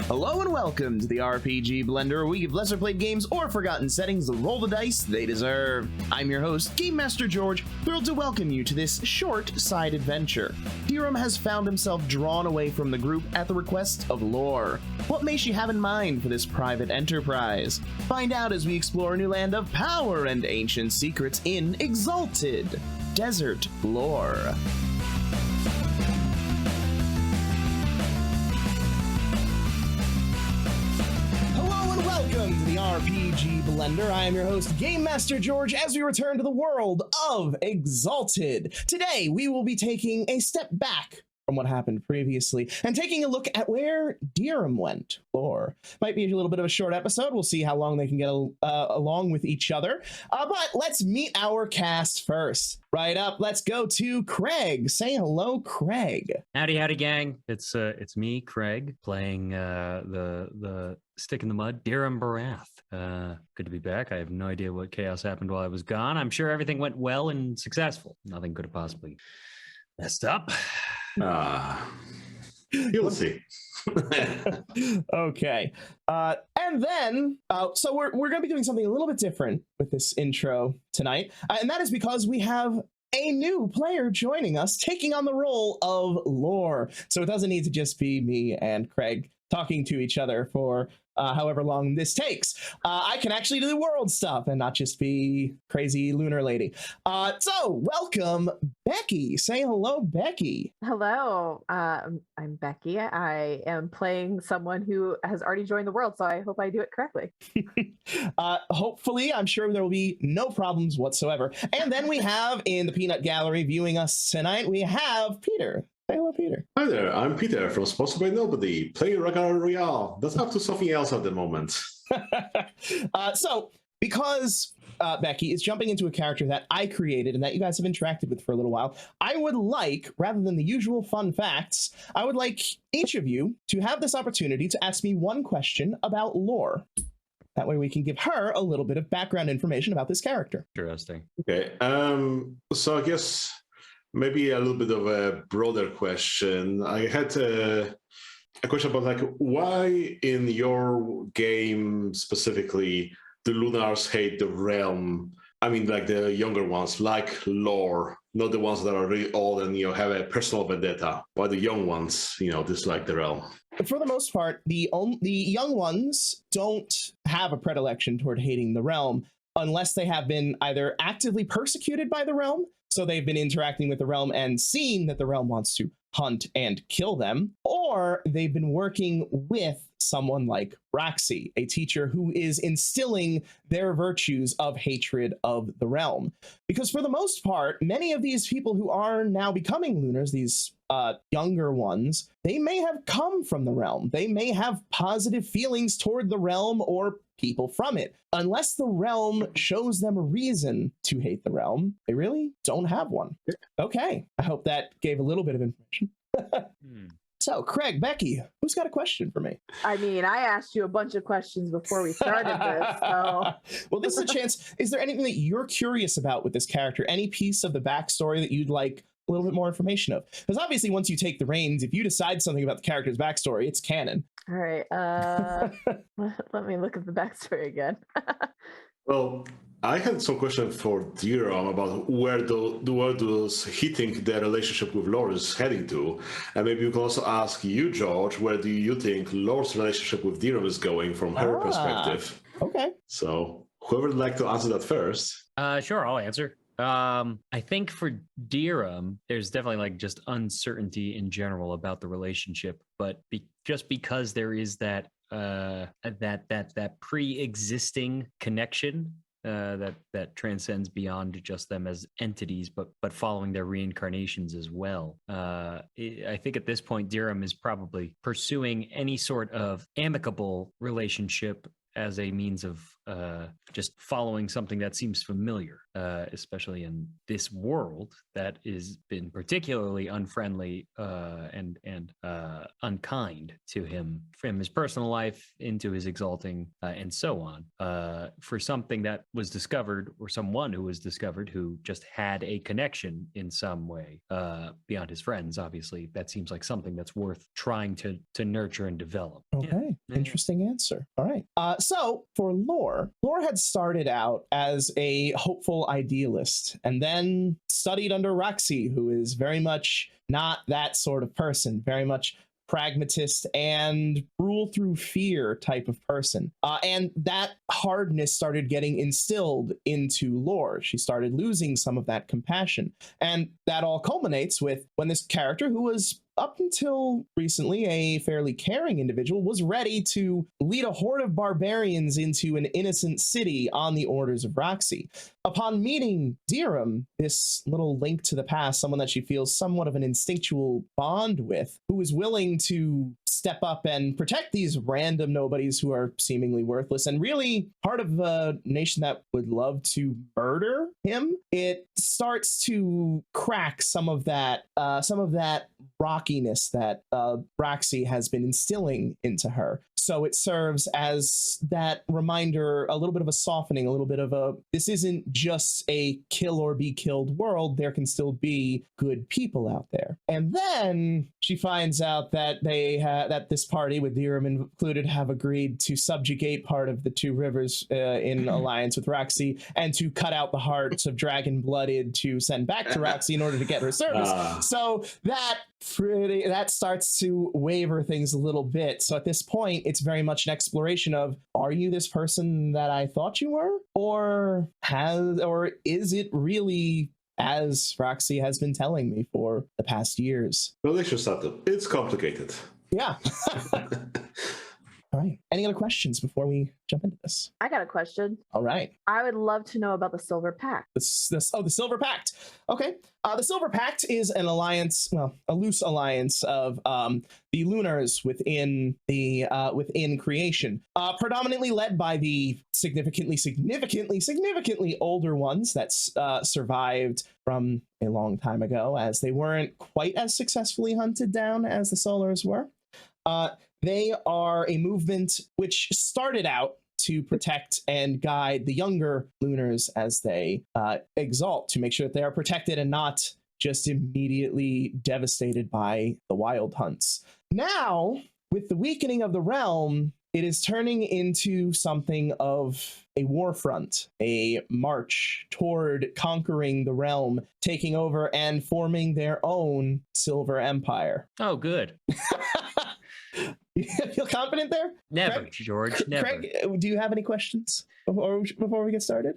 Hello and welcome to the RPG Blender, where we give lesser played games or forgotten settings the roll the dice they deserve. I'm your host, Game Master George, thrilled to welcome you to this short side adventure. Dirum has found himself drawn away from the group at the request of Lore. What may she have in mind for this private enterprise? Find out as we explore a new land of power and ancient secrets in Exalted, Desert Lore. Welcome to the RPG Blender. I am your host, Game Master George, as we return to the world of Exalted. Today, we will be taking a step back from what happened previously and taking a look at where Dirum went. Or might be a little bit of a short episode. We'll see how long they can get along with each other. But let's meet our cast first. Right up, let's go to Craig. Say hello, Craig. Howdy, gang. It's me, Craig, playing the stick in the mud, Dirum Barath. Good to be back. I have no idea what chaos happened while I was gone. I'm sure everything went well and successful. Nothing could have possibly messed up. You'll see. Okay. And then, so we're going to be doing something a little bit different with this intro tonight. And that is because we have a new player joining us, taking on the role of Lore. So it doesn't need to just be me and Craig talking to each other for however long this takes. I can actually do world stuff and not just be crazy lunar lady. So welcome, Becky. Say hello, Becky. Hello, I'm Becky. I am playing someone who has already joined the world, so I hope I do it correctly. Hopefully, I'm sure there will be no problems whatsoever. And then we have in the Peanut Gallery viewing us tonight, we have Peter. Say hello, Peter. Hi there, I'm Peter from Sponsored by Nobody, playing Ragnarok Royale. That's up to something else at the moment. So, because Becky is jumping into a character that I created and that you guys have interacted with for a little while, I would like, rather than the usual fun facts, I would like each of you to have this opportunity to ask me one question about lore. That way we can give her a little bit of background information about this character. Interesting. Okay, so I guess maybe a little bit of a broader question. I had a question about, like, why in your game specifically do Lunars hate the realm? I mean, like the younger ones, like Lore, not the ones that are really old and, have a personal vendetta, but the young ones, dislike the realm. For the most part, the young ones don't have a predilection toward hating the realm unless they have been either actively persecuted by the realm, so they've been interacting with the realm and seen that the realm wants to hunt and kill them, or they've been working with someone like Raxi, a teacher who is instilling their virtues of hatred of the realm. Because for the most part, many of these people who are now becoming Lunars, these younger ones, they may have come from the realm. They may have positive feelings toward the realm or people from it. Unless the realm shows them a reason to hate the realm, they really don't have one. Okay, I hope that gave a little bit of information. So, Craig, Becky, who's got a question for me? I mean, I asked you a bunch of questions before we started this, so... Well, this is a chance. Is there anything that you're curious about with this character? Any piece of the backstory that you'd like a little bit more information of? Because obviously, once you take the reins, if you decide something about the character's backstory, it's canon. All right, let me look at the backstory again. Well, I had some question for Dirum about where does he think their relationship with Lore is heading to, and maybe you can also ask you, George, where do you think Lore's relationship with Dirum is going from her perspective? Okay. So, whoever would like to answer that first? Sure, I'll answer. I think for Dirum, there's definitely like just uncertainty in general about the relationship, but just because there is that pre-existing connection that transcends beyond just them as entities, but following their reincarnations as well. I think at this point, Dirum is probably pursuing any sort of amicable relationship as a means of just following something that seems familiar, especially in this world that has been particularly unfriendly and unkind to him from his personal life into his exalting and so on. For something that was discovered, or someone who was discovered who just had a connection in some way beyond his friends, obviously, that seems like something that's worth trying to nurture and develop. Okay, Yeah. interesting answer. All right. So for Lore had started out as a hopeful idealist and then studied under Roxy, who is very much not that sort of person, very much pragmatist and rule through fear type of person. And that hardness started getting instilled into Lore. She started losing some of that compassion. And that all culminates with when this character, who was up until recently a fairly caring individual, was ready to lead a horde of barbarians into an innocent city on the orders of Roxy. Upon meeting Dirum, this little link to the past, someone that she feels somewhat of an instinctual bond with, who is willing to step up and protect these random nobodies who are seemingly worthless and really part of a nation that would love to murder him, it starts to crack some of that rockiness that Roxy has been instilling into her. So it serves as that reminder, a little bit of a softening, a little bit of a, this isn't just a kill or be killed world. There can still be good people out there. And then she finds out that that this party, with Dirum included, have agreed to subjugate part of the Two Rivers in alliance with Roxy, and to cut out the hearts of dragon blooded to send back to Roxy in order to get her service. So that starts to waver things a little bit. So at this point, it's very much an exploration of, are you this person that I thought you were? Or is it really as Roxy has been telling me for the past years? Delicious subtle. It's complicated. Yeah. All right. Any other questions before we jump into this? I got a question. All right. I would love to know about the Silver Pact. The Silver Pact. Okay. The Silver Pact is an alliance, well, a loose alliance of the Lunars within creation, predominantly led by the significantly older ones that survived from a long time ago, as they weren't quite as successfully hunted down as the Solars were. They are a movement which started out to protect and guide the younger Lunars as they exalt, to make sure that they are protected and not just immediately devastated by the wild hunts. Now, with the weakening of the realm, it is turning into something of a war front, a march toward conquering the realm, taking over and forming their own Silver Empire. Oh, good. You feel confident there? Never, Craig? George, never. Craig, do you have any questions before we get started?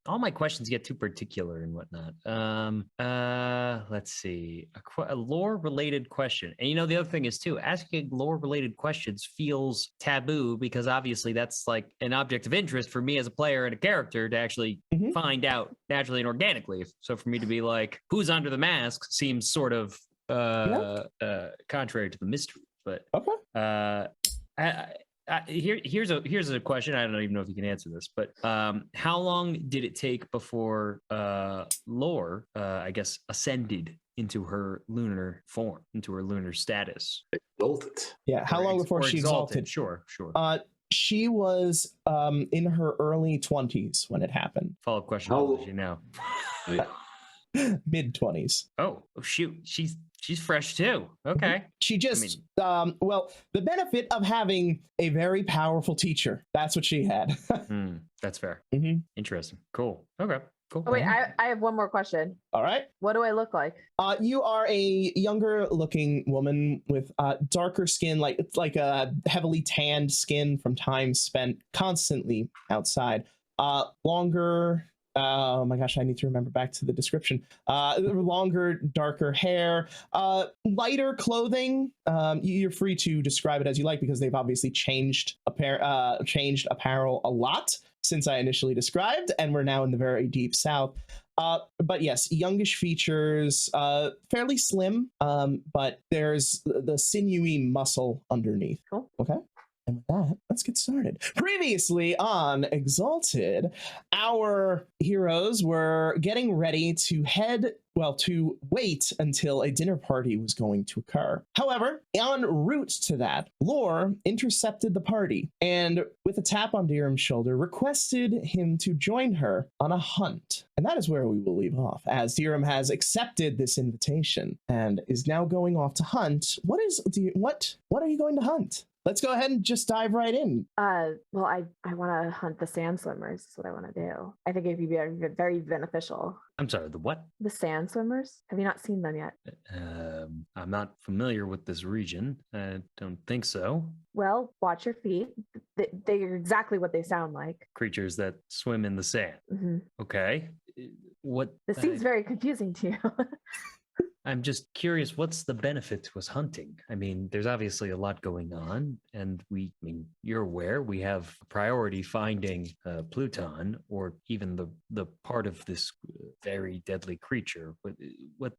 All my questions get too particular and whatnot. Let's see. A lore-related question. And the other thing is, too, asking lore-related questions feels taboo, because obviously that's like an object of interest for me as a player and a character to actually find out naturally and organically. So for me to be like, who's under the mask, seems sort of contrary to the mystery. But okay. Here's a question. I don't even know if you can answer this, but how long did it take before Lore, I guess, ascended into her lunar form, into her lunar status? Exalted. Yeah. How long before she exalted? Sure. She was in her early 20s when it happened. Follow-up question. How old is she now? Mid-20s. Oh shoot, she's fresh too. Okay. She just well, the benefit of having a very powerful teacher. That's what she had. That's fair. Interesting. Cool. Okay. Cool. Oh, wait, I have one more question. All right. What do I look like? You are a younger looking woman with darker skin, like a heavily tanned skin from time spent constantly outside. Longer. Oh my gosh, I need to remember back to the description. Longer, darker hair, lighter clothing. You're free to describe it as you like, because they've obviously changed apparel a lot since I initially described, and we're now in the very deep south. But yes, youngish features, fairly slim, but there's the sinewy muscle underneath. Cool. Okay. And with that, let's get started. Previously on Exalted, our heroes were getting ready to to wait until a dinner party was going to occur. However, en route to that, Lore intercepted the party and, with a tap on Dirum's shoulder, requested him to join her on a hunt. And that is where we will leave off, as Dirum has accepted this invitation and is now going off to hunt. What are you going to hunt? Let's go ahead and just dive right in. Well, I want to hunt the sand swimmers. Is what I want to do. I think it would be very, very beneficial. I'm sorry, the what? The sand swimmers? Have you not seen them yet? I'm not familiar with this region. I don't think so. Well, watch your feet. They're exactly what they sound like. Creatures that swim in the sand. Mm-hmm. Okay. What? This seems very confusing to you. I'm just curious, what's the benefit to us hunting? I mean, there's obviously a lot going on, and you're aware we have priority finding Pluton, or even the part of this very deadly creature.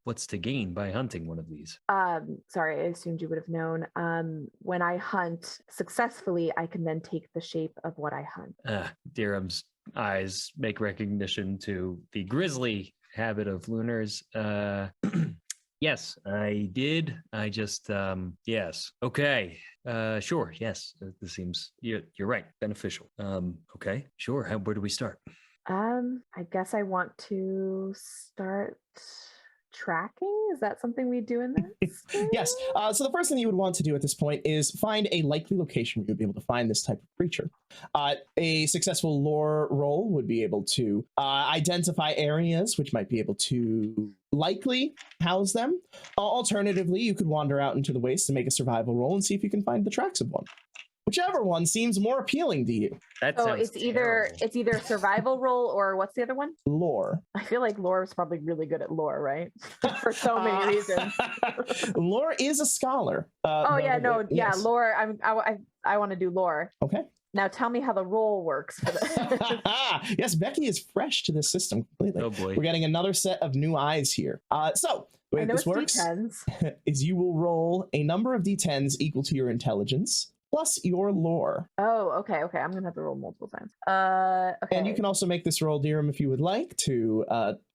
What's to gain by hunting one of these? Sorry, I assumed you would have known. When I hunt successfully, I can then take the shape of what I hunt. Dirum's eyes make recognition to the grisly habit of Lunar's. Yes, I did. I just, yes. Okay. Sure. Yes. This seems, you're right. Beneficial. Okay. Sure. Where do we start? I guess I want to start tracking. Is that something we do in this? Yes. So the first thing you would want to do at this point is find a likely location where you'd be able to find this type of creature. A successful lore roll would be able to identify areas which might be able to likely house them. Alternatively, you could wander out into the waste and make a survival roll and see if you can find the tracks of one. Whichever one seems more appealing to you. So it's either a survival roll or what's the other one? Lore. I feel like Lore is probably really good at lore, right? For so many reasons. Lore is a scholar. Yes. Lore. I want to do lore. Okay. Now tell me how the roll works for this. Yes, Becky is fresh to this system completely. Oh boy. We're getting another set of new eyes here. So the way this works D10s. is you will roll a number of D10s equal to your intelligence plus your lore. Oh, okay. I'm gonna have to roll multiple times. Okay. And you can also make this roll, Dirum, if you would like to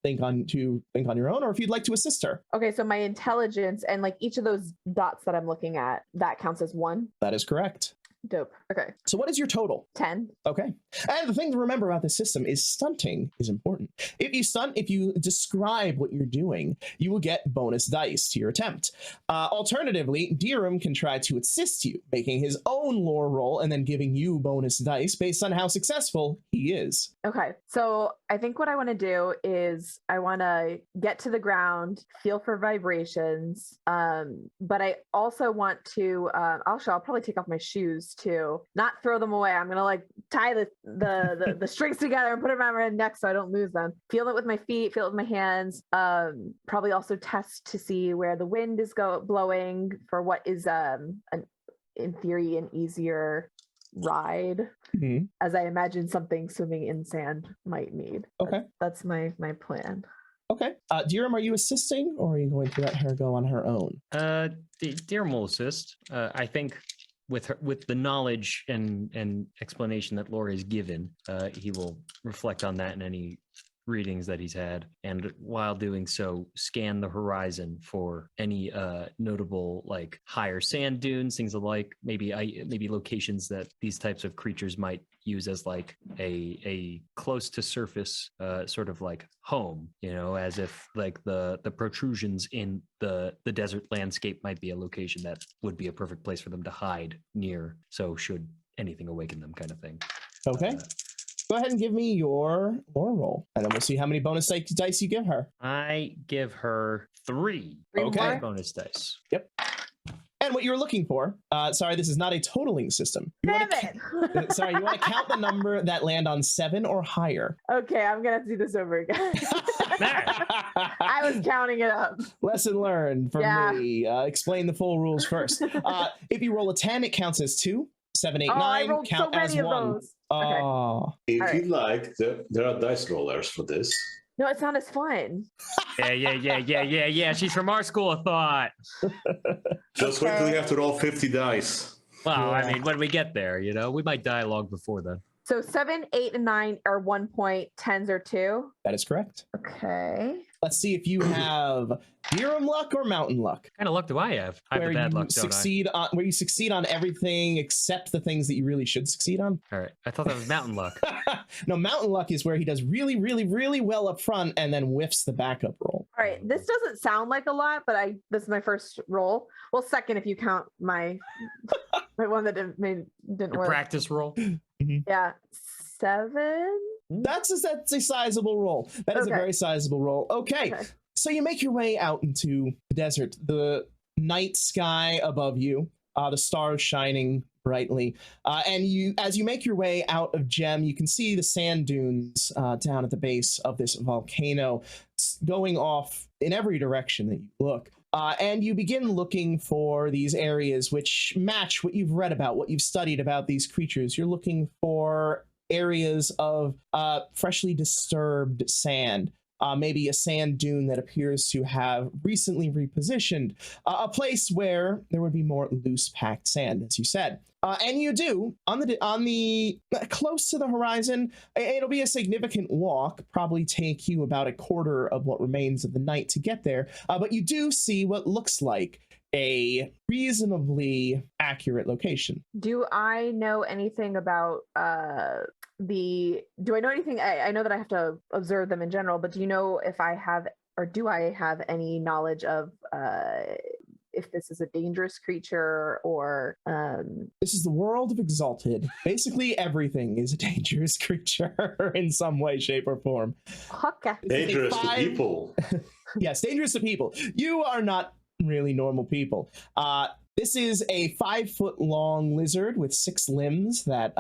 think on your own, or if you'd like to assist her. Okay, so my intelligence and like each of those dots that I'm looking at, that counts as 1. That is correct. Dope. Okay. So what is your total? 10. Okay. And the thing to remember about this system is stunting is important. If you describe what you're doing, you will get bonus dice to your attempt. Alternatively, Dirum can try to assist you, making his own lore roll and then giving you bonus dice based on how successful he is. Okay. So I think what I want to do is I want to get to the ground, feel for vibrations, but I also want to, I'll probably take off my shoes to not throw them away. I'm gonna like tie the strings together and put them around my neck so I don't lose them. Feel it with my feet, feel it with my hands. Probably also test to see where the wind is blowing for what is in theory an easier ride, as I imagine something swimming in sand might need. Okay, that's my plan. Okay, Dirum, are you assisting, or are you going to let her go on her own? Dirum will assist. I think with the knowledge and explanation that Laura has given, he will reflect on that in any readings that he's had, and while doing so, scan the horizon for any notable like higher sand dunes, things alike, maybe locations that these types of creatures might use as like a close to surface sort of like home, as if like the protrusions in the desert landscape might be a location that would be a perfect place for them to hide near, so should anything awaken them, kind of thing. Okay. Go ahead and give me your lore roll, and then we'll see how many bonus dice you give her. I give her 3. Okay. Bonus dice. Yep. And what you're looking for, sorry, this is not a totaling system. You want to count the number that land on 7 or higher. Okay, I'm going to have to do this over again. I was counting it up. Lesson learned from me. Explain the full rules first. If you roll a 10, it counts as 2. 7, 8, 9 count as 1. Oh. If you'd like, there are dice rollers for this. No, it's not as fun. Yeah. She's from our school of thought. Just wait till you have to roll 50 dice. Well, I Yeah. mean, when we get there, we might die long before then. So 7, 8, and 9 are 1 point. 10s are 2. That is correct. Okay. Let's see if you have Dirum luck or mountain luck. What kind of luck do I have? I have Where the bad you luck, don't where you succeed on everything except the things that you really should succeed on. I? All right. I thought that was mountain luck. No, mountain luck is where he does really, really, really well up front and then whiffs the backup roll. All right. This doesn't sound like a lot, but this is my first roll. Well, second if you count my one that didn't Your work. practice roll. Yeah. 7. That's a sizable roll. That is a Okay. very sizable roll. Okay. So you make your way out into the desert. The night sky above you, the stars shining brightly, and as you make your way out of Gem, you can see the sand dunes down at the base of this volcano, going off in every direction that you look. And you begin looking for these areas which match what you've read about, what you've studied about these creatures. You're looking for areas of freshly disturbed sand. Maybe a sand dune that appears to have recently repositioned, a place where there would be more loose packed sand, as you said. And you do on the close to the horizon. It'll be a significant walk, probably take you about a quarter of what remains of the night to get there. But you do see what looks like a reasonably accurate location. Do I know anything about do I know anything? I know that I have to observe them in general, but do you know if I have, or do I have any knowledge of if this is a dangerous creature or This is the world of Exalted. Basically everything is a dangerous creature in some way, shape, or form. okay. Dangerous to people. Yes, dangerous to people. You are not really normal people. This is a 5-foot long lizard with 6 limbs that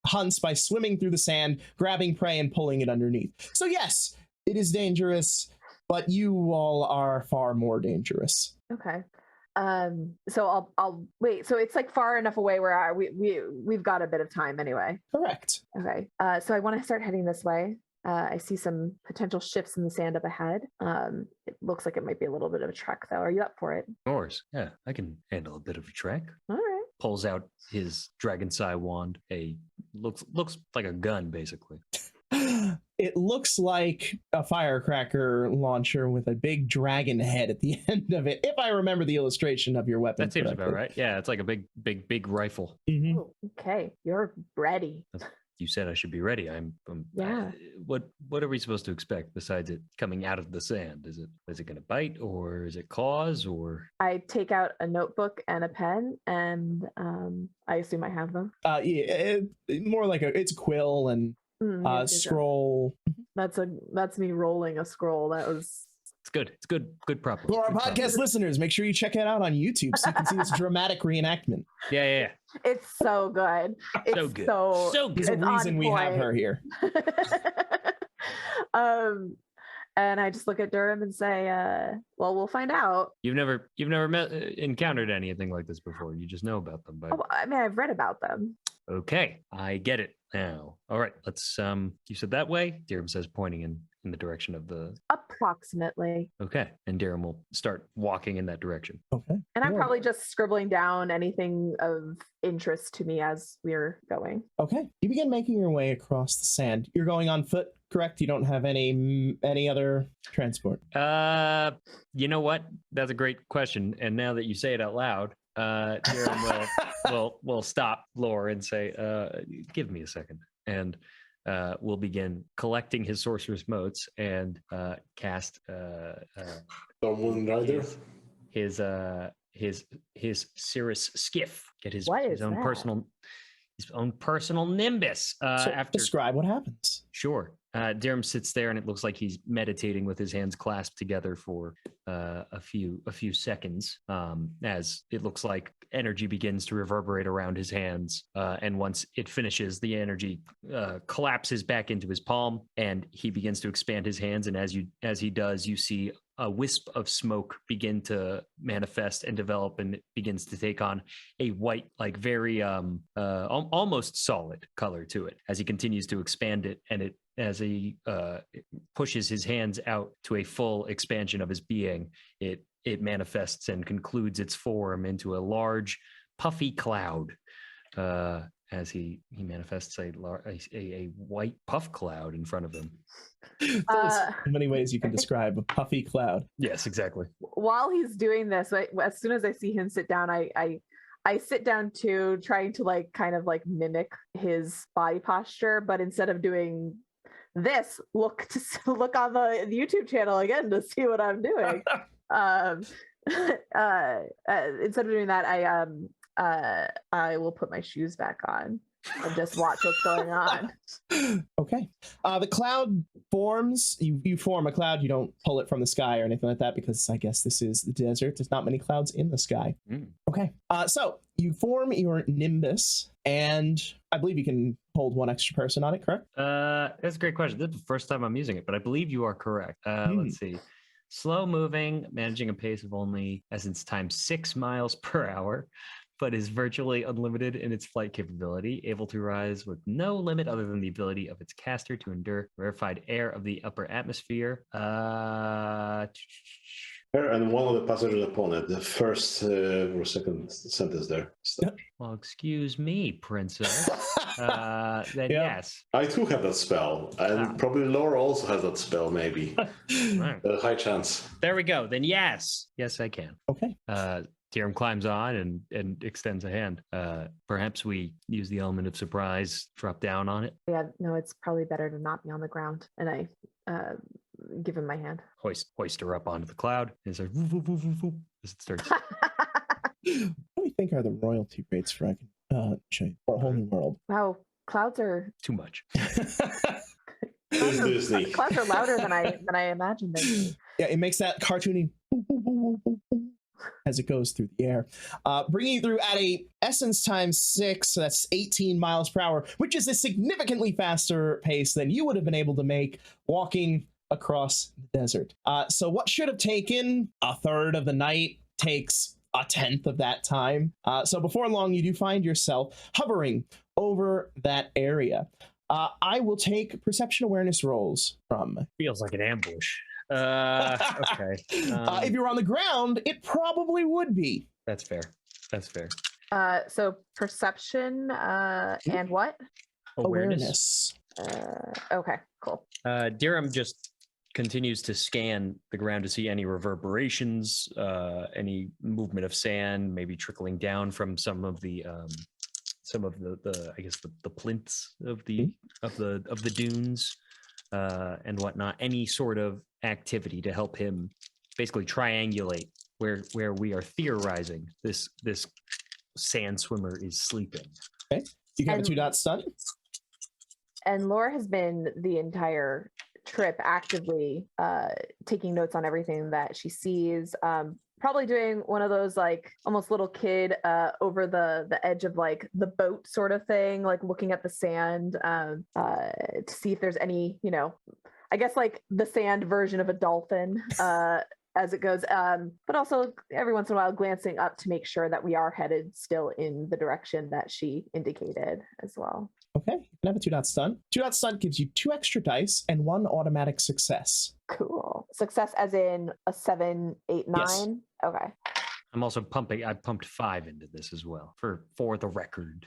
hunts by swimming through the sand, grabbing prey and pulling it underneath. So yes, it is dangerous, but you all are far more dangerous. Okay. So I'll wait. So it's like far enough away where we've got a bit of time anyway. Correct. Okay. So I want to start heading this way. I see some potential shifts in the sand up ahead. It looks like it might be a little bit of a trek, though. Are you up for it? Of course. Yeah, I can handle a bit of a trek. All right. Pulls out his dragon sai wand. Looks like a gun, basically. It looks like a firecracker launcher with a big dragon head at the end of it, if I remember the illustration of your weapon. That seems correctly. about right. Yeah, it's like a big rifle. Mhm. Oh, okay. You're ready. You said I should be ready. I'm Yeah. What are we supposed to expect besides it coming out of the sand? Is it going to bite, or is it claws, or? I take out a notebook and a pen, and I assume I have them. Yeah, more like it's a quill and Yes, scroll. that's me rolling a scroll. That was It's good. It's good property. For our Good podcast property. listeners, make sure you check it out on YouTube so you can see this dramatic reenactment. Yeah. it's so good. It's So good. So So There's good. a It's on reason we have point. her here. And I just look at Durham and say, well, we'll find out. You've never encountered anything like this before. You just know about them. But Oh, I mean, I've read about them. okay, I get it now. All right, let's. You said that way. Dirum says, pointing in the direction of the. Approximately. Okay, and Dirum will start walking in that direction. Okay. And I'm Cool. probably just scribbling down anything of interest to me as we're going. Okay. You begin making your way across the sand. You're going on foot, correct? You don't have any other transport. You know what? That's a great question. And now that you say it out loud, Dirum will stop Lore and say, "Give me a second," and will begin collecting his sorcerer's motes and cast Someone rider. his Cirrus skiff. Get his What his is own that? his own personal nimbus. So After describe what happens. Sure. Dirum sits there, and it looks like he's meditating with his hands clasped together for a few seconds, as it looks like energy begins to reverberate around his hands. And once it finishes, the energy collapses back into his palm, and he begins to expand his hands. And as he does, you see a wisp of smoke begin to manifest and develop, and it begins to take on a white, like very almost solid color to it as he continues to expand it. And as he pushes his hands out to a full expansion of his being, it manifests and concludes its form into a large puffy cloud as he manifests a white puff cloud in front of him. There's so many ways you can describe a puffy cloud. Yes, exactly. While he's doing this, as soon as I see him sit down, I sit down too, trying to like kind of like mimic his body posture, but instead of doing this, look on the YouTube channel again to see what I'm doing. Instead of doing that, I will put my shoes back on and just watch what's going on. Okay. The cloud forms. You form a cloud. You don't pull it from the sky or anything like that because I guess this is the desert. There's not many clouds in the sky. Okay. So you form your nimbus, and I believe you can hold one extra person on it, correct? That's a great question. This is the first time I'm using it, but I believe you are correct. Let's see. Slow moving, managing a pace of only essence times 6 miles per hour, but is virtually unlimited in its flight capability, able to rise with no limit other than the ability of its caster to endure rarefied air of the upper atmosphere. And one of the passengers opponent, the first or second sentence there. Well, excuse me, princess. Then yes. I too have that spell, and probably Laura also has that spell, maybe. Right. A high chance. There we go. Then yes. Yes, I can. Okay. Dirum climbs on and extends a hand. Perhaps we use the element of surprise, drop down on it. Yeah, no, it's probably better to not be on the ground. And I give him my hand. Hoist her up onto the cloud. And it's like, woof, woof, woof, woof, woof, as it starts. What do you think are the royalty rates for or Whole New World? Wow, clouds are Too much. Disney. Clouds are louder than I imagined them to be. Yeah, it makes that cartoony as it goes through the air, bringing you through at a essence times 6, so that's 18 miles per hour, which is a significantly faster pace than you would have been able to make walking across the desert. So what should have taken a third of the night takes a tenth of that time. So before long, you do find yourself hovering over that area. I will take perception awareness rolls from. Feels like an ambush. Okay. If you're on the ground, it probably would be. That's fair. That's fair. So perception and what? Awareness. Okay, cool. Dirum just continues to scan the ground to see any reverberations, any movement of sand, maybe trickling down from some of the I guess the plinths of the dunes and whatnot. Any sort of activity to help him basically triangulate where we are theorizing this sand swimmer is sleeping. Okay, you have a 2-dot stun. And Laura has been the entire trip actively taking notes on everything that she sees. Probably doing one of those like almost little kid over the edge of like the boat sort of thing, like looking at the sand to see if there's any, I guess like the sand version of a dolphin as it goes. But also every once in a while glancing up to make sure that we are headed still in the direction that she indicated as well. Okay, you can have a 2-dot stun. 2-dot stun gives you 2 extra dice and 1 automatic success. Cool. Success as in a 7, 8, 9? Yes. Okay. I'm also pumping. I pumped 5 into this as well for the record.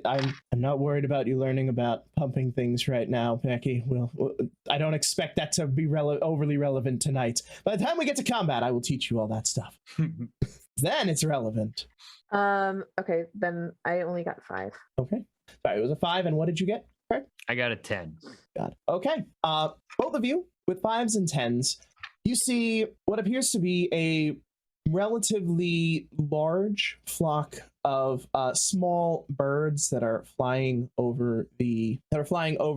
I'm not worried about you learning about pumping things right now, Becky. Well, I don't expect that to be overly relevant tonight. By the time we get to combat, I will teach you all that stuff. Then it's relevant. Okay, then I only got 5. Okay. Sorry, it was a 5, and what did you get? Correct? I got a 10. Got it. Okay. Both of you with 5s and 10s, you see what appears to be a relatively large flock of small birds that are flying over the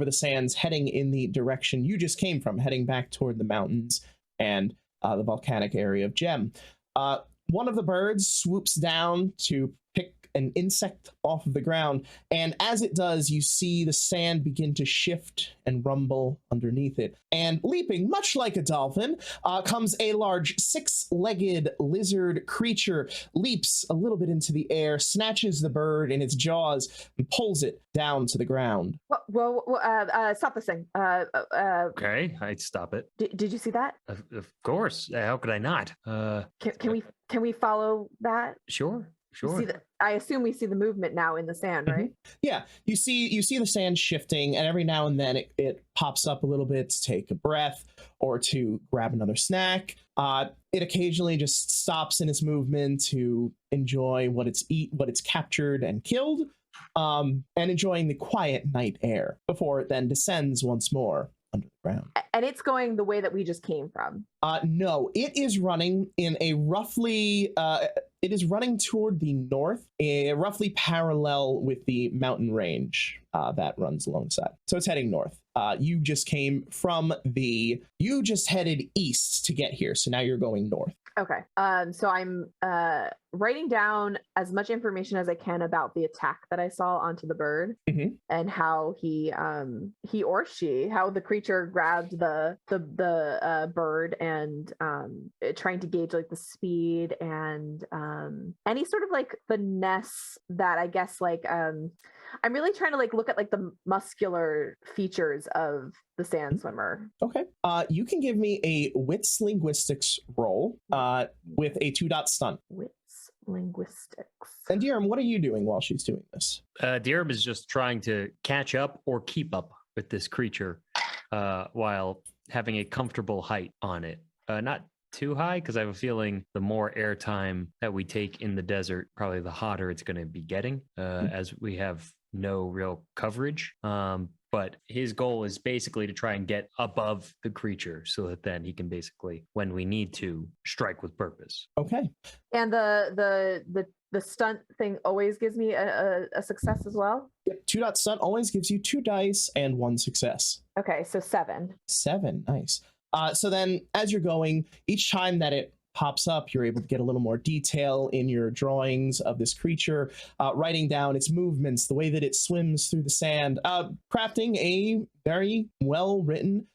sands, heading in the direction you just came from, heading back toward the mountains and the volcanic area of Gem. One of the birds swoops down to pick an insect off of the ground, and as it does, you see the sand begin to shift and rumble underneath it. And leaping, much like a dolphin, comes a large 6-legged lizard creature, leaps a little bit into the air, snatches the bird in its jaws, and pulls it down to the ground. Stop this thing. Okay, I'd stop it. Did you see that? Of course. How could I not? Can we follow that? Sure. Sure. I assume we see the movement now in the sand, right? Yeah, you see the sand shifting, and every now and then it pops up a little bit to take a breath or to grab another snack. It occasionally just stops in its movement to enjoy what it's captured and killed, and enjoying the quiet night air before it then descends once more under the ground. And it's going the way that we just came from. No, it is running in a roughly. It is running toward the north, roughly parallel with the mountain range that runs alongside. So it's heading north. You just headed east to get here, so now you're going north. Okay. So I'm writing down as much information as I can about the attack that I saw onto the bird, and how he or she, how the creature grabbed the bird and trying to gauge like the speed and any sort of like finesse that I guess like I'm really trying to like look at like the muscular features of the sand swimmer. Okay. You can give me a wits linguistics roll with a 2-dot stunt. Wits linguistics. And Dirum, what are you doing while she's doing this? Dirum is just trying to catch up or keep up with this creature while having a comfortable height on it. Not too high, because I have a feeling the more airtime that we take in the desert, probably the hotter it's going to be getting, as we have no real coverage. But his goal is basically to try and get above the creature so that then he can basically, when we need to, strike with purpose. Okay. And the stunt thing always gives me a success as well? Yep. 2-dot stunt always gives you 2 dice and 1 success. Okay, so 7. 7, nice. So then as you're going, each time that it pops up, you're able to get a little more detail in your drawings of this creature, writing down its movements, the way that it swims through the sand, crafting a very well-written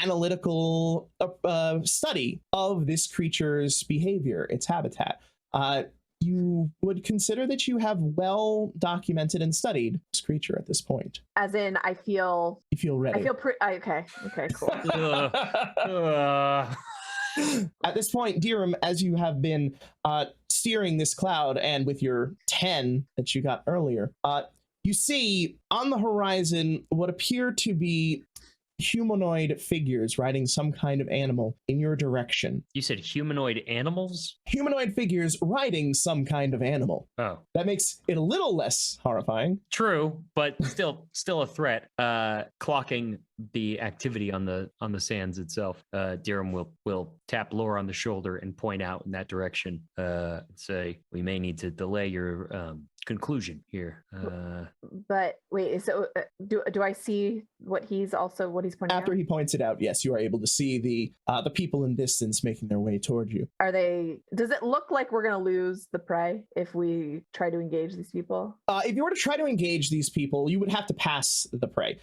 analytical study of this creature's behavior, its habitat. You would consider that you have well documented and studied this creature at this point. As in, I feel... You feel ready. I feel okay, cool. At this point, Dirum, as you have been steering this cloud, and with your 10 that you got earlier, you see on the horizon what appear to be humanoid figures riding some kind of animal in your direction. You said humanoid animals? Humanoid figures riding some kind of animal. Oh. That makes it a little less horrifying. True, but still a threat. Clocking the activity on the sands itself, Dirum will tap Laura on the shoulder and point out in that direction. Say, we may need to delay your conclusion here. But wait, so do I see what he's pointing After out? he points it out, yes, you are able to see the people in distance making their way toward you. Does it look like we're going to lose the prey if we try to engage these people? If you were to try to engage these people, you would have to pass the prey.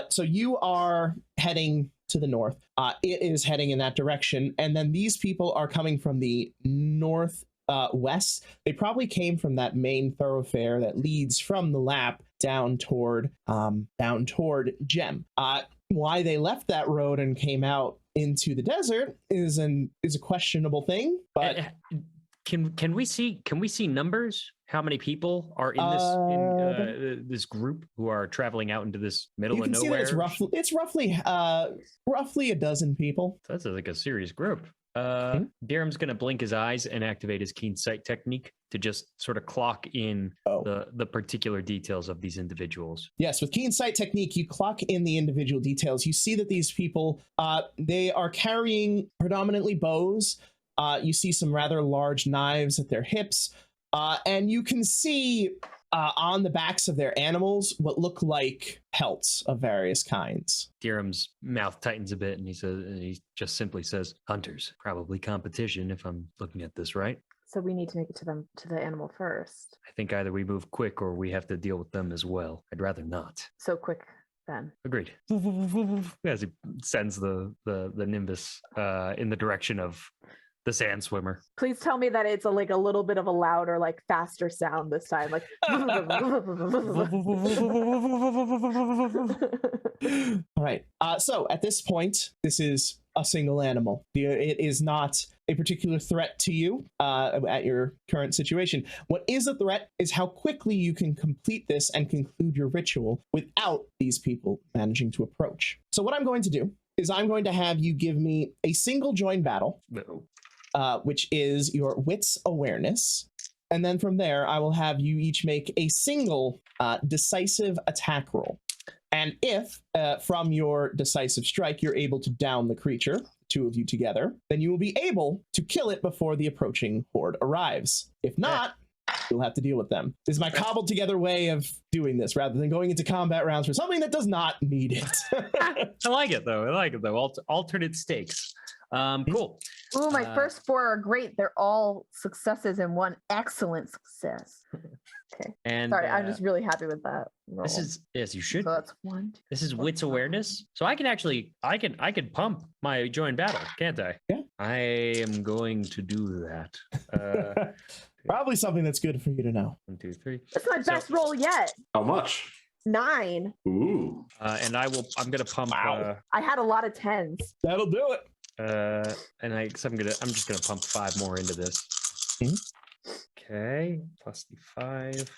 So you are heading to the north. It is heading in that direction. And then these people are coming from the north west. They probably came from that main thoroughfare that leads from the lap down toward Gem. Why they left that road and came out into the desert is a questionable thing. But can we see numbers? How many people are in this group who are traveling out into this middle of nowhere? You can see that it's roughly a dozen people. So that's like a serious group. Dirum's going to blink his eyes and activate his keen sight technique to just sort of clock in the particular details of these individuals. Yes, with keen sight technique, you clock in the individual details. You see that these people, they are carrying predominantly bows. You see some rather large knives at their hips. And you can see on the backs of their animals what look like pelts of various kinds. Dirum's mouth tightens a bit, and he just simply says, "Hunters, probably competition, if I'm looking at this right." So we need to make it to the animal first. I think either we move quick or we have to deal with them as well. I'd rather not. So quick then. Agreed. As he sends the Nimbus in the direction of the sand swimmer. Please tell me that it's a little bit of a louder, faster sound this time. Like All right. So at this point, this is a single animal. It is not a particular threat to you at your current situation. What is a threat is how quickly you can complete this and conclude your ritual without these people managing to approach. So what I'm going to do is I'm going to have you give me a single join battle, which is your wits awareness. And then from there, I will have you each make a single decisive attack roll. And if from your decisive strike, you're able to down the creature, two of you together, then you will be able to kill it before the approaching horde arrives. If not, you'll have to deal with them. This is my cobbled together way of doing this rather than going into combat rounds for something that does not need it. I like it though. Alternate stakes. Cool. Ooh, my first 4 are great. They're all successes and one excellent success. Okay. And sorry, I'm just really happy with that roll. This is, yes, you should. So that's 1. 2, This is 4, wits 5. awareness. So I can actually, I can pump my join battle, can't I? Yeah. I am going to do that. Probably something that's good for you to know. 1, 2, 3. That's my best roll yet. How much? 9. Ooh. And I'm gonna pump. Wow. I had a lot of 10s. That'll do it. And I'm just gonna pump 5 more into this. Mhm. Okay, plus the 5.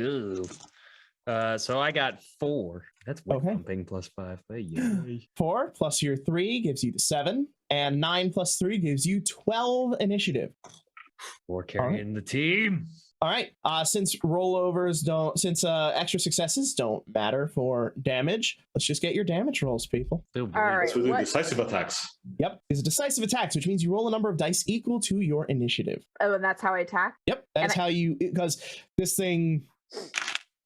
Ugh. So I got 4. That's Okay. pumping plus 5. Yay. 4 plus your 3 gives you 7, and 9 plus 3 gives you 12 initiative. 4 carrying the team. All right. Since extra successes don't matter for damage, let's just get your damage rolls, people. Oh, boy. All right. So we do what- decisive attacks. Yep. It's decisive attacks, which means you roll a number of dice equal to your initiative. Oh, and that's how I attack? Yep. That's how you, because this thing,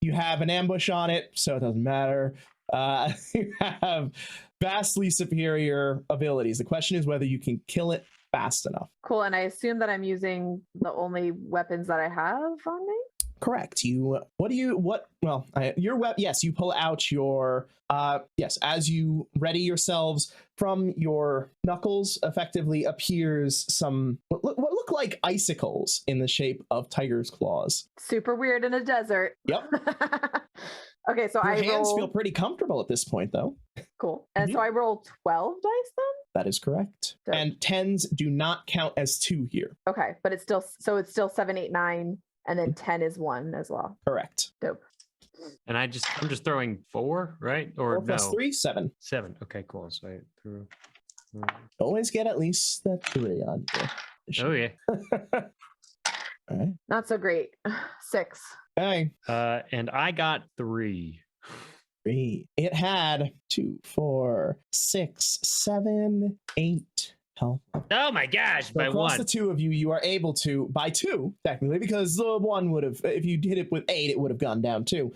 you have an ambush on it, so it doesn't matter. You have vastly superior abilities. The question is whether you can kill it fast enough. Cool. And I assume that I'm using the only weapons that I have on me? Correct. Your yes, you pull out your as you ready yourselves, from your knuckles effectively appears some what look like icicles in the shape of tiger's claws. Super weird in a desert. Yep. Okay, so Your I hands roll... feel pretty comfortable at this point, though. Cool. And so I roll 12 dice then? That is correct. Dope. And 10s do not count as 2 here. Okay, but it's still 7, 8, 9, and then 10 is 1 as well. Correct. Dope. And I'm just throwing 4, right? Or 4 plus no? 3, 7. 7. Okay, cool. So I threw. Always get at least the 3 on you. Oh yeah. All right. Not so great. 6. Okay. And I got 3. 3. It had 2, 4, 6, 7, 8 health. Oh my gosh! So By across 1. the 2 of you, you are able to, by 2, technically, because the 1 would have, if you did it with 8, it would have gone down 2.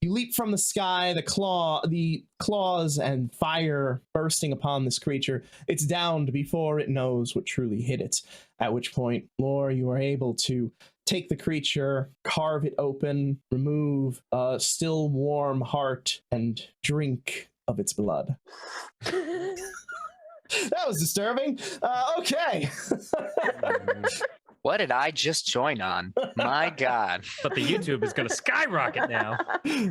You leap from the sky, the claws and fire bursting upon this creature. It's downed before it knows what truly hit it. At which point, Lore, you are able to take the creature, carve it open, remove a still warm heart, and drink of its blood. That was disturbing. Okay. What did I just join on? My God. But the YouTube is going to skyrocket now. Hey,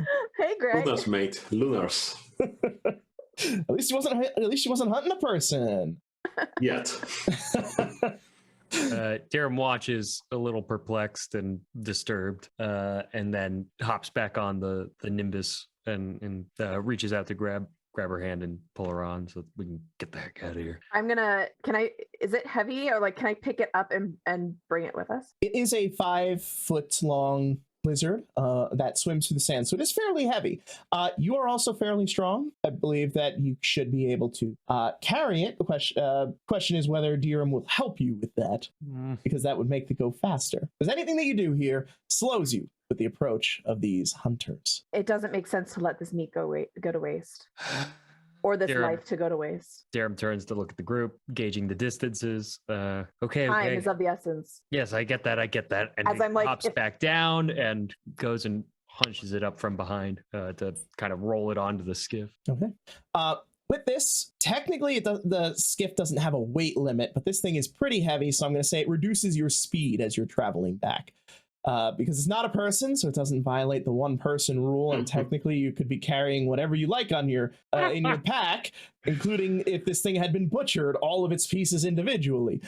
Greg. Lunars, mate. Lunars. At least she wasn't hunting a person. Yet. Dirum watches a little perplexed and disturbed, and then hops back on the Nimbus and reaches out to grab her hand and pull her on so we can get the heck out of here. Is it heavy, or can I pick it up and bring it with us? It is a 5-foot long lizard that swims through the sand, so it is fairly heavy. You are also fairly strong. I believe that you should be able to carry it. The question is whether Dirum will help you with that, because that would make it go faster. Because anything that you do here slows you with the approach of these hunters. It doesn't make sense to let this meat go to waste. Or this Dirum. life to go to waste. Dirum turns to look at the group, gauging the distances. Okay. Time is of the essence. Yes, I get that. And As he I'm like, hops back down and goes and hunches it up from behind to kind of roll it onto the skiff. Okay. With this, technically, the skiff doesn't have a weight limit, but this thing is pretty heavy, so I'm going to say it reduces your speed as you're traveling back. because it's not a person, so it doesn't violate the one person rule, and technically you could be carrying whatever you like on your in your pack, including if this thing had been butchered, all of its pieces individually.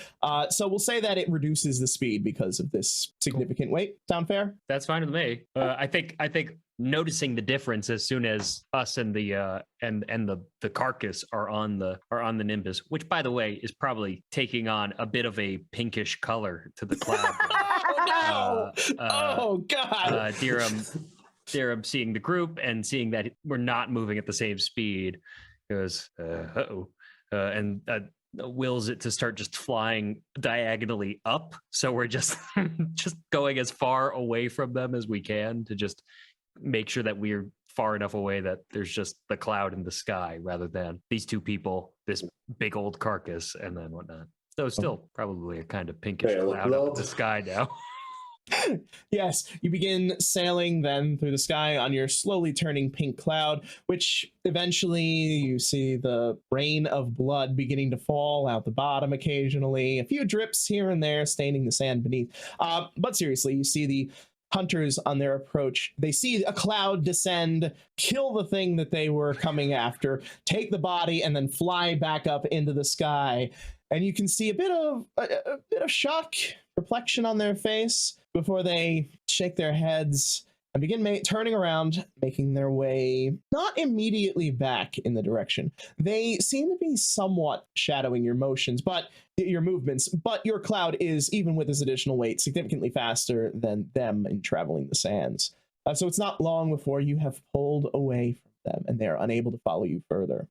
So we'll say that it reduces the speed because of this significant weight. Sound fair? That's fine with me. I think noticing the difference as soon as us and the the carcass are on the Nimbus, which by the way is probably taking on a bit of a pinkish color to the cloud. Oh God! Dirum seeing the group and seeing that we're not moving at the same speed, goes, and wills it to start just flying diagonally up. So we're just going as far away from them as we can to just make sure that we're far enough away that there's just the cloud in the sky rather than these two people, this big old carcass, and then whatnot. So still probably a kind of pinkish cloud up in the sky now. Yes, you begin sailing then through the sky on your slowly turning pink cloud, which eventually you see the rain of blood beginning to fall out the bottom occasionally, a few drips here and there staining the sand beneath. But seriously, you see the hunters on their approach. They see a cloud descend, kill the thing that they were coming after, take the body, and then fly back up into the sky. And you can see a bit of shock, reflection on their face before they shake their heads and begin turning around, making their way not immediately back in the direction. They seem to be somewhat shadowing your motions, but your movements, but your cloud is, even with this additional weight, significantly faster than them in traveling the sands. So it's not long before you have pulled away from them and they're unable to follow you further.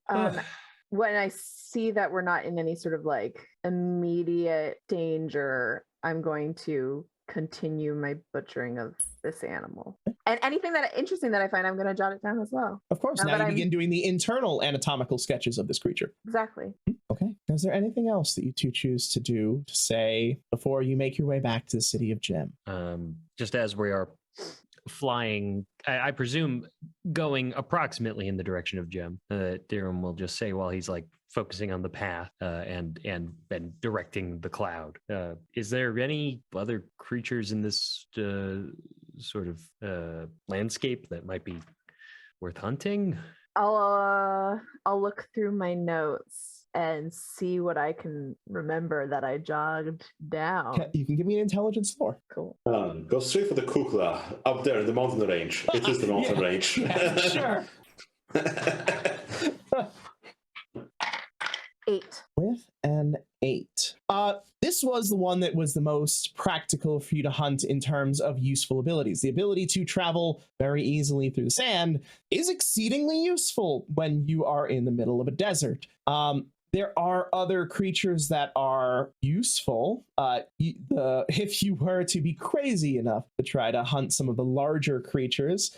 When I see that we're not in any sort of like immediate danger, I'm going to continue my butchering of this animal. And anything that interesting that I find, I'm going to jot it down as well. Of course, now you begin doing the internal anatomical sketches of this creature. Exactly. Okay. Is there anything else that you two choose to do, to say, before you make your way back to the city of Gem? Just as we are flying, I presume going approximately in the direction of Gem, Dirum will just say while he's like focusing on the path and directing the cloud. Is there any other creatures in this sort of landscape that might be worth hunting? I'll look through my notes and see what I can remember that I jogged down. Okay, you can give me an intelligence score. Cool. Go straight for the kukla up there in the mountain range. It is the mountain range. Yeah, sure. 8. With an 8. This was the one that was the most practical for you to hunt in terms of useful abilities. The ability to travel very easily through the sand is exceedingly useful when you are in the middle of a desert. There are other creatures that are useful. If you were to be crazy enough to try to hunt some of the larger creatures,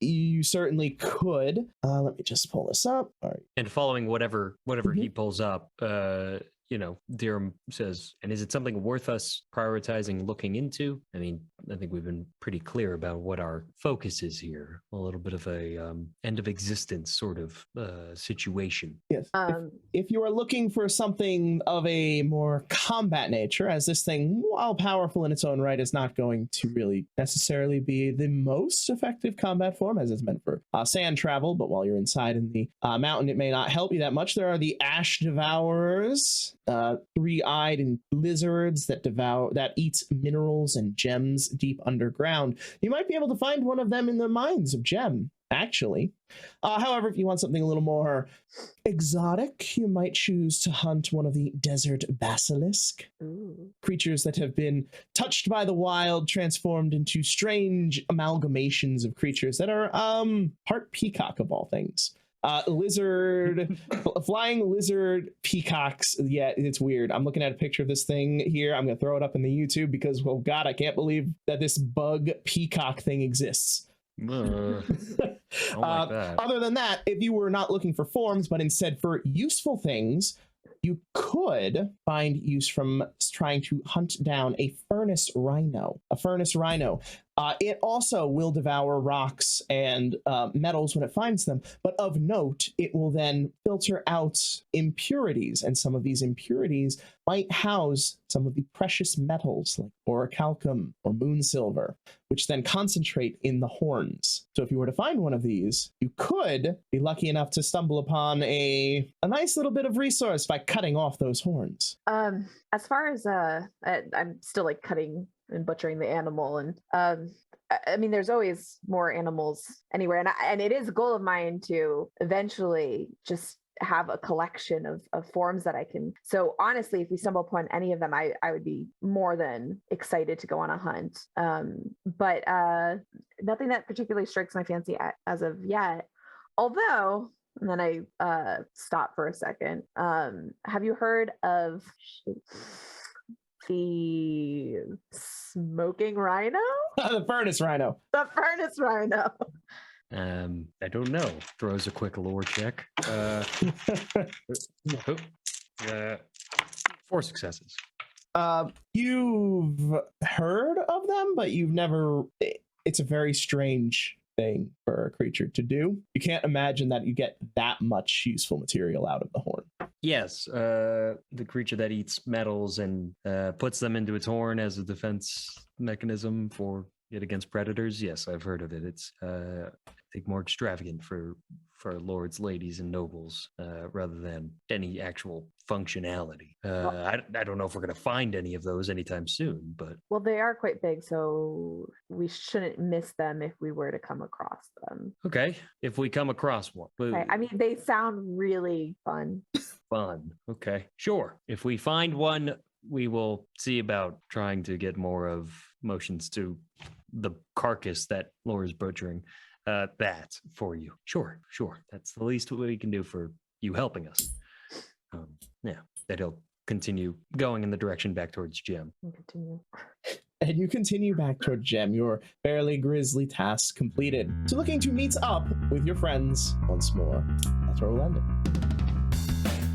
you certainly could. Let me just pull this up. All right. And following whatever he pulls up, Dirum says, and is it something worth us prioritizing looking into? I mean, I think we've been pretty clear about what our focus is here. A little bit of a end of existence sort of situation. Yes. If you are looking for something of a more combat nature, as this thing, while powerful in its own right, is not going to really necessarily be the most effective combat form, as it's meant for sand travel, but while you're inside in the mountain, it may not help you that much. There are the ash devourers, three-eyed and lizards that eat minerals and gems deep underground. You might be able to find one of them in the mines of Gem, actually. However, if you want something a little more exotic, you might choose to hunt one of the desert basilisk. Ooh. Creatures that have been touched by the wild, transformed into strange amalgamations of creatures that are part peacock of all things. Flying lizard peacocks. Yeah, it's weird. I'm looking at a picture of this thing here. I'm gonna throw it up in the YouTube because, oh God, I can't believe that this bug peacock thing exists. Like that. Other than that, if you were not looking for forms, but instead for useful things, you could find use from trying to hunt down a furnace rhino. A furnace rhino. It also will devour rocks and metals when it finds them, but of note, it will then filter out impurities, and some of these impurities might house some of the precious metals like orichalcum or moon silver, which then concentrate in the horns. So if you were to find one of these, you could be lucky enough to stumble upon a nice little bit of resource by cutting off those horns. As far as I'm still like cutting and butchering the animal, and I mean, there's always more animals anywhere, and it is a goal of mine to eventually just have a collection of forms that I can. So honestly, if we stumble upon any of them, I would be more than excited to go on a hunt. But nothing that particularly strikes my fancy as of yet. Although, and then I stop for a second. Have you heard of the smoking rhino? The furnace rhino. The furnace rhino. I don't know. Throws a quick lore check. 4 successes. You've heard of them, but you've never. It's a very strange thing for a creature to do. You can't imagine that you get that much useful material out of the horn. Yes, the creature that eats metals and puts them into its horn as a defense mechanism for it against predators. Yes, I've heard of it. It's I think more extravagant for lords, ladies, and nobles rather than any actual functionality. I don't know if we're going to find any of those anytime soon, but Well, they are quite big, so we shouldn't miss them if we were to come across them. okay. If we come across one, Right. I mean, they sound really fun. fun. Okay, sure. If we find one, we will see about trying to get more of motions to the carcass that Laura's butchering. That for you. Sure. That's the least we can do for you helping us. Yeah, that he'll continue going in the direction back towards Jim. Continue. And you continue back toward Gem, your fairly grisly task completed. So looking to meet up with your friends once more. That's where we'll end it.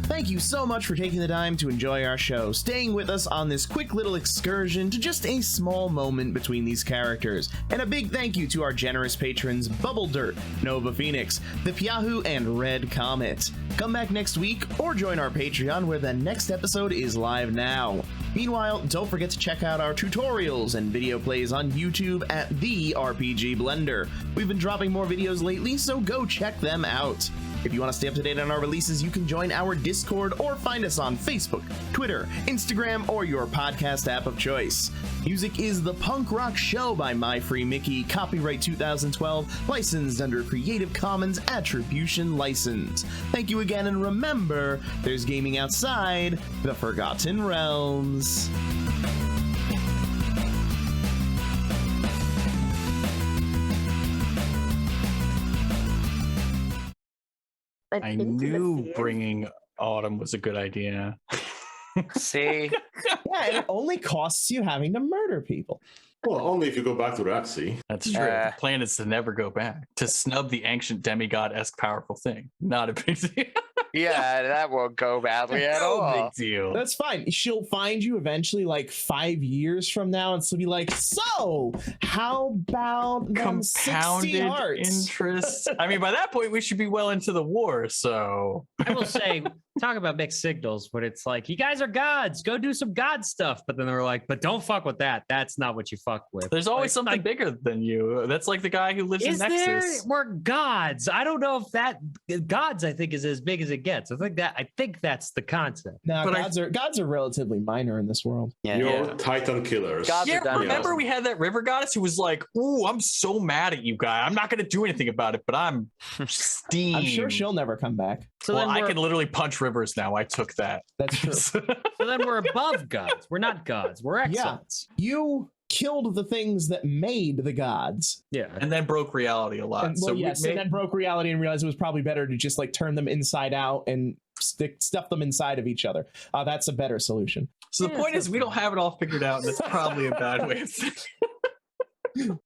Thank you so much for taking the time to enjoy our show, staying with us on this quick little excursion to just a small moment between these characters. And a big thank you to our generous patrons Bubble Dirt, Nova Phoenix, The Piahu, and Red Comet. Come back next week or join our Patreon where the next episode is live now. Meanwhile, don't forget to check out our tutorials and video plays on YouTube at The RPG Blender. We've been dropping more videos lately, so go check them out. If you want to stay up to date on our releases, you can join our Discord or find us on Facebook, Twitter, Instagram, or your podcast app of choice. Music is The Punk Rock Show by My Free Mickey, copyright 2012, licensed under Creative Commons Attribution License. Thank you again, and remember, there's gaming outside the Forgotten Realms. I knew bringing Autumn was a good idea. See? Yeah, and it only costs you having to murder people. Well, only if you go back to Ratsy. That's true. The plan is to never go back. To snub the ancient demigod-esque powerful thing. Not a big deal. Yeah, that won't go badly at No all. big deal. That's fine. She'll find you eventually, like 5 years from now, and she'll be like, "So, how about them 60 Compounded hearts?" interest. I mean, by that point, we should be well into the war, so... I will say, talk about mixed signals, but it's like, you guys are gods, go do some god stuff. But then they were like, but don't fuck with that. That's not what you fuck with. There's always Like, something bigger than you. That's like the guy who lives in is there? Nexus. We're gods. I don't know if that gods, I think, is as big as it gets. I think that's the concept. No, But gods are relatively minor in this world. Yeah, You're Titan killers. Gods Yeah, are done. remember we had that river goddess who was like, "Ooh, I'm so mad at you guy. I'm not going to do anything about it, but I'm steamed." I'm sure she'll never come back. So Well, then I we're, can literally punch rivers now. I took that. That's true. so then we're above gods. We're not gods. We're exalts. You killed the things that made the gods. Yeah. And then broke reality a lot. And, So well, we yes, and then broke reality and realized it was probably better to just like turn them inside out and stuff them inside of each other. That's a better solution. so the point is, we don't have it all figured out, and it's probably a bad way of thinking.